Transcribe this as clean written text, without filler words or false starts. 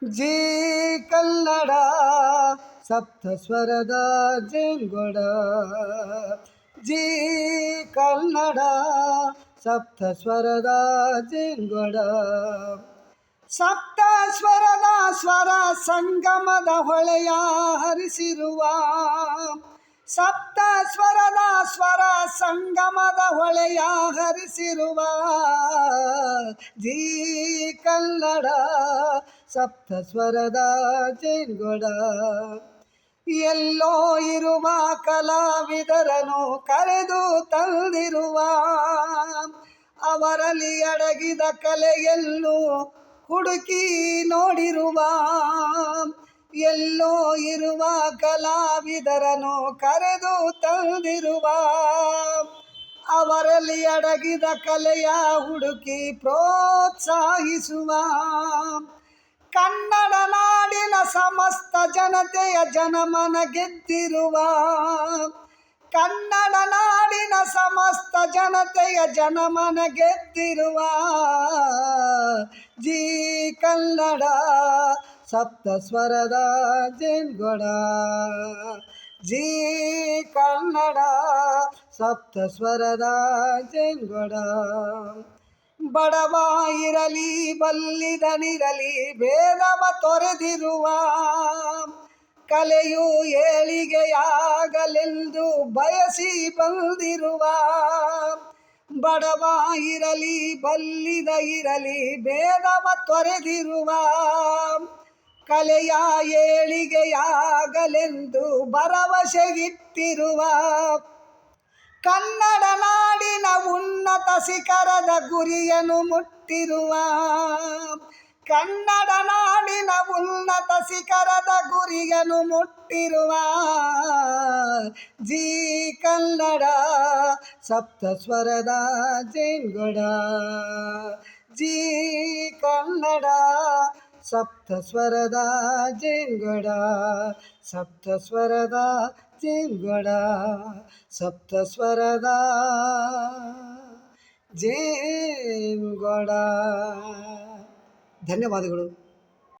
ಜೀ ಕನ್ನಡ ಸಪ್ತ ಸ್ವರದ ಜೇಂಗೊಡ. ಜೀ ಕನ್ನಡ ಸಪ್ತ ಸ್ವರದ ಜೇಂಗೊಡ. ಸಪ್ತ ಸ್ವರದ ಸ್ವರ ಸಂಗಮದ ಹೊಳೆಯ ಹರಿಸಿರುವ. ಸಪ್ತ ಸ್ವರದ ಸ್ವರ ಸಂಗಮದ ಹೊಳೆಯ ಹರಿಸಿರುವ ಜೀ ಕನ್ನಡ ಸಪ್ತ ಸ್ವರದ ಜೇಂಗೊಡ. ಎಲ್ಲೋ ಇರುವ ಕಲಾವಿದರನು ಕರೆದು ತಂದಿರುವ. ಅವರಲ್ಲಿ ಅಡಗಿದ ಕಲೆಯನ್ನು ಹುಡುಕಿ ನೋಡಿರುವ. ಎಲ್ಲೋ ಇರುವ ಕಲಾವಿದರನು ಕರೆದು ತಂದಿರುವ. ಅವರಲ್ಲಿ ಅಡಗಿದ ಕಲೆಯ ಹುಡುಕಿ ಪ್ರೋತ್ಸಾಹಿಸುವ. ಕನ್ನಡ ನಾಡಿನ ಸಮಸ್ತ ಜನತೆಯ ಜನಮನ ಗೆದ್ದಿರುವ. ಕನ್ನಡ ನಾಡಿನ ಸಮಸ್ತ ಜನತೆಯ ಜನಮನ ಗೆದ್ದಿರುವ ಜೀ ಕನ್ನಡ ಸಪ್ತ ಸ್ವರದ ಜೇಂಗೊಡ. ಜೀ ಕನ್ನಡ ಸಪ್ತ ಸ್ವರದ ಜೇಂಗೊಡ. ಬಡವ ಇರಲಿ ಬಲ್ಲಿದನಿರಲಿ ಭೇದವ ತೊರೆದಿರುವ. ಕಲೆಯು ಏಳಿಗೆಯಾಗಲೆಂದು ಬಯಸಿ ಬಂದಿರುವ. ಬಡವ ಇರಲಿ ಬಲ್ಲಿದ ಇರಲಿ ಭೇದವ ತೊರೆದಿರುವ. ಕಲೆಯ ಏಳಿಗೆಯಾಗಲೆಂದು ಭರವಸೆಗಿಟ್ಟಿರುವ. ಕನ್ನಡ ನಾಡಿನ ಉನ್ನತ ಶಿಖರದ ಗುರಿಯನ್ನು ಮುಟ್ಟಿರುವ. ಕನ್ನಡ ನಾಡಿನ ಉನ್ನತ ಶಿಖರದ ಗುರಿಯನ್ನು ಮುಟ್ಟಿರುವ ಜೀ ಕನ್ನಡ ಸಪ್ತ ಸ್ವರದ ಜೇಂಗೊಡ. ಜೀ ಕನ್ನಡ ಸಪ್ತ ಸ್ವರದ ಜೇಂಗೊಡ. ಸಪ್ತ ಸ್ವರದ ಜೇಂಗೊಡ. ಸಪ್ತ ಸ್ವರದ ಜೇಂಗೊಡ. ಧನ್ಯವಾದಗಳು.